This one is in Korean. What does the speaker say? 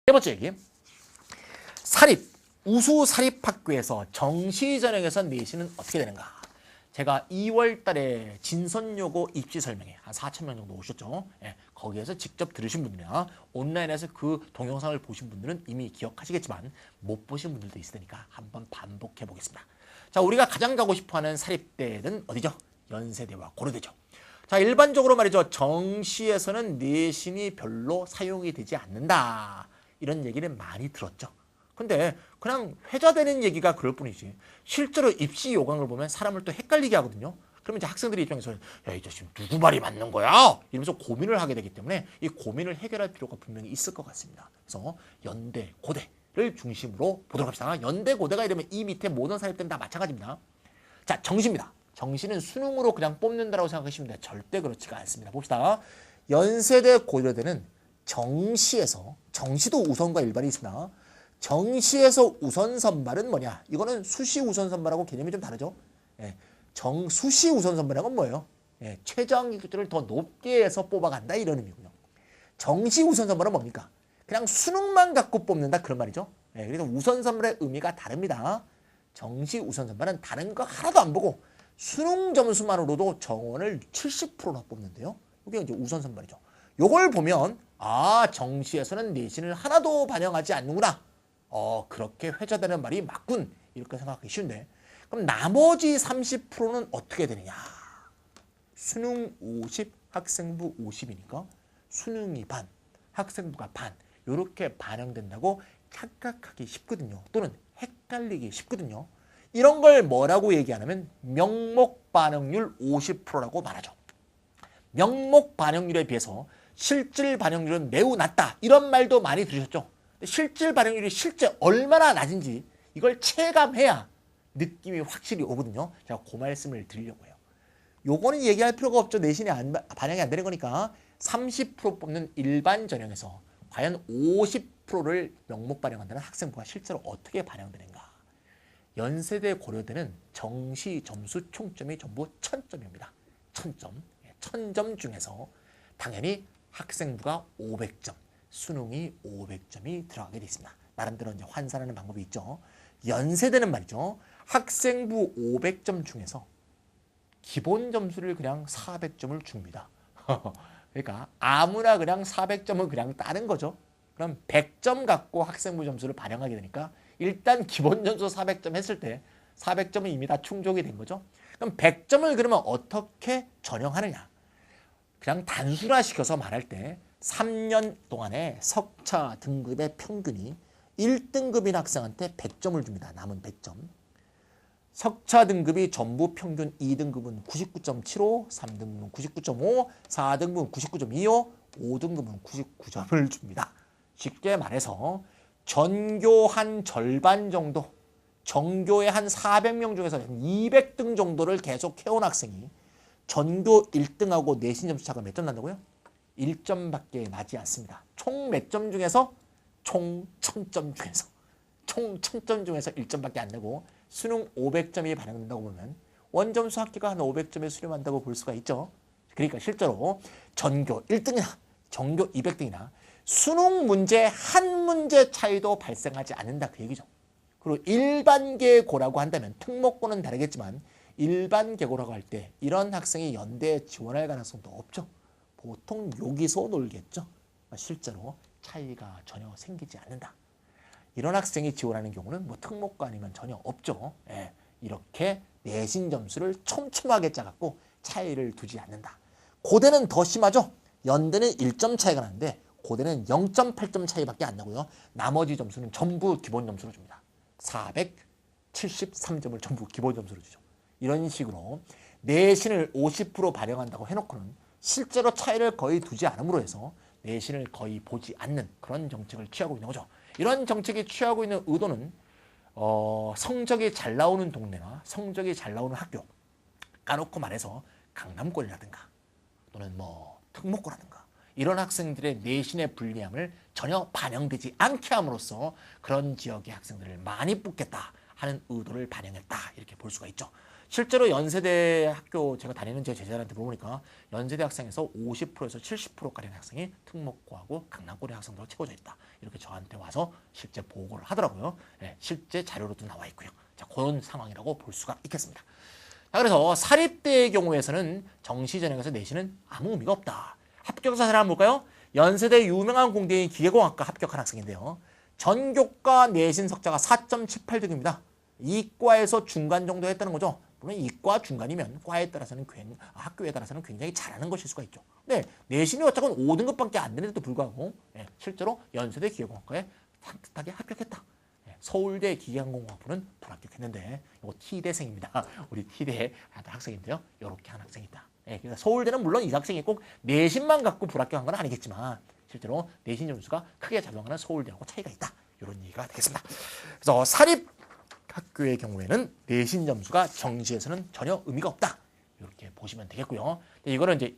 세 번째 얘기. 사립, 우수사립학교에서 정시전형에서 내신은 어떻게 되는가? 제가 2월 달에 진선여고 입시 설명회 한 4,000명 정도 오셨죠? 예, 거기에서 직접 들으신 분들이나 온라인에서 그 동영상을 보신 분들은 이미 기억하시겠지만 못 보신 분들도 있을 테니까 한번 반복해 보겠습니다. 자, 우리가 가장 가고 싶어하는 사립대는 어디죠? 연세대와 고려대죠. 자, 일반적으로 말이죠. 정시에서는 내신이 별로 사용이 되지 않는다. 이런 얘기를 많이 들었죠. 근데 그냥 회자되는 얘기가 그럴 뿐이지 실제로 입시 요강을 보면 사람을 또 헷갈리게 하거든요. 그러면 이제 학생들의 입장에서 야, 이 자식 누구 말이 맞는 거야? 이러면서 고민을 하게 되기 때문에 이 고민을 해결할 필요가 분명히 있을 것 같습니다. 그래서 연대, 고대를 중심으로 보도록 합시다. 연대, 고대가 이러면 이 밑에 모든 사립들은 다 마찬가지입니다. 자, 정시입니다. 정시는 수능으로 그냥 뽑는다라고 생각하시면 돼요. 절대 그렇지가 않습니다. 봅시다. 연세대, 고려대는 정시에서, 정시도 우선과 일반이 있습니다. 정시에서 우선 선발은 뭐냐? 이거는 수시 우선 선발하고 개념이 좀 다르죠. 예, 수시 우선 선발은 건 뭐예요? 예, 최저항 기준을 더 높게 해서 뽑아간다 이런 의미고요. 정시 우선 선발은 뭡니까? 그냥 수능만 갖고 뽑는다 그런 말이죠. 예, 그래서 우선 선발의 의미가 다릅니다. 정시 우선 선발은 다른 거 하나도 안 보고 수능 점수만으로도 정원을 70%나 뽑는데요. 이게 이제 우선 선발이죠. 요걸 보면 아, 정시에서는 내신을 하나도 반영하지 않는구나. 그렇게 회자되는 말이 맞군. 이렇게 생각하기 쉬운데 그럼 나머지 30%는 어떻게 되느냐. 수능 50, 학생부 50이니까 수능이 반, 학생부가 반 이렇게 반영된다고 착각하기 쉽거든요. 또는 헷갈리기 쉽거든요. 이런 걸 뭐라고 얘기하냐면 명목 반영률 50%라고 말하죠. 명목 반영률에 비해서 실질 반영률은 매우 낮다. 이런 말도 많이 들으셨죠? 실질 반영률이 실제 얼마나 낮은지 이걸 체감해야 느낌이 확실히 오거든요. 제가 그 말씀을 드리려고 해요. 요거는 얘기할 필요가 없죠. 내신이 반영이 안 되는 거니까 30% 뽑는 일반 전형에서 과연 50%를 명목 반영한다는 학생부가 실제로 어떻게 반영되는가. 연세대 고려대는 정시 점수 총점이 전부 1000점입니다. 1000점. 1000점 중에서 당연히 학생부가 500점, 수능이 500점이 들어가게 되어 있습니다. 나름대로 이제 환산하는 방법이 있죠. 연세대는 말이죠. 학생부 500점 중에서 기본 점수를 그냥 400점을 줍니다. 그러니까 아무나 그냥 400점을 그냥 따는 거죠. 그럼 100점 갖고 학생부 점수를 반영하게 되니까 일단 기본 점수 400점 했을 때 400점은 이미 다 충족이 된 거죠. 그럼 100점을 그러면 어떻게 전형하느냐. 그냥 단순화시켜서 말할 때 3년 동안의 석차 등급의 평균이 1등급인 학생한테 100점을 줍니다. 남은 100점. 석차 등급이 전부 평균 2등급은 99.75, 3등급은 99.5, 4등급은 99.25, 5등급은 99점을 줍니다. 쉽게 말해서 전교 한 절반 정도, 전교의 한 400명 중에서 200등 정도를 계속 해온 학생이 전교 1등하고 내신 점수 차가 몇 점 난다고요? 1점밖에 나지 않습니다. 총 몇 점 중에서? 총 1000점 중에서. 총 1000점 중에서 1점밖에 안 내고 수능 500점이 반영된다고 보면 원점수 합계가 한 500점에 수렴한다고 볼 수가 있죠. 그러니까 실제로 전교 1등이나 전교 200등이나 수능 문제 한 문제 차이도 발생하지 않는다 그 얘기죠. 그리고 일반계고라고 한다면 특목고는 다르겠지만 일반계고라고 할 때 이런 학생이 연대에 지원할 가능성도 없죠. 보통 여기서 놀겠죠. 실제로 차이가 전혀 생기지 않는다. 이런 학생이 지원하는 경우는 뭐 특목고 아니면 전혀 없죠. 예, 이렇게 내신 점수를 촘촘하게 짜갖고 차이를 두지 않는다. 고대는 더 심하죠. 연대는 1점 차이가 나는데 고대는 0.8점 차이밖에 안 나고요. 나머지 점수는 전부 기본 점수로 줍니다. 473점을 전부 기본 점수로 주죠. 이런 식으로 내신을 50% 반영한다고 해놓고는 실제로 차이를 거의 두지 않음으로 해서 내신을 거의 보지 않는 그런 정책을 취하고 있는 거죠. 이런 정책이 취하고 있는 의도는 성적이 잘 나오는 동네나 성적이 잘 나오는 학교, 까놓고 말해서 강남권이라든가 또는 뭐 특목고라든가 이런 학생들의 내신의 불리함을 전혀 반영되지 않게 함으로써 그런 지역의 학생들을 많이 뽑겠다 하는 의도를 반영했다 이렇게 볼 수가 있죠. 실제로 연세대 학교 제가 다니는 제 제자들한테 물어보니까 연세대 학생에서 50%에서 70%가량 학생이 특목고하고 강남고대 학생들로 채워져 있다. 이렇게 저한테 와서 실제 보고를 하더라고요. 네, 실제 자료로도 나와 있고요. 자, 그런 상황이라고 볼 수가 있겠습니다. 자, 그래서 사립대의 경우에서는 정시 전형에서 내신은 아무 의미가 없다. 합격자 사례 한번 볼까요? 연세대 유명한 공대인 기계공학과 합격한 학생인데요. 전교과 내신 석자가 4.78등입니다. 이과에서 중간 정도 했다는 거죠. 물론 이과 중간이면 과에 따라서는 학교에 따라서는 굉장히 잘하는 것일 수가 있죠. 네, 내신이 어차피 5등급밖에 안 되는데도 불구하고 실제로 연세대 기계공학과에 산뜻하게 합격했다. 서울대 기계항공공학부는 불합격했는데 이거 T대생입니다. 우리 T대 학생인데요. 이렇게 한 학생이 있다. 그래서 서울대는 물론 이 학생이 꼭 내신만 갖고 불합격한 건 아니겠지만 실제로 내신 점수가 크게 작용하는 서울대하고 차이가 있다. 이런 얘기가 되겠습니다. 그래서 사립 학교의 경우에는 내신 점수가 정시에서는 전혀 의미가 없다. 이렇게 보시면 되겠고요. 이거는 이제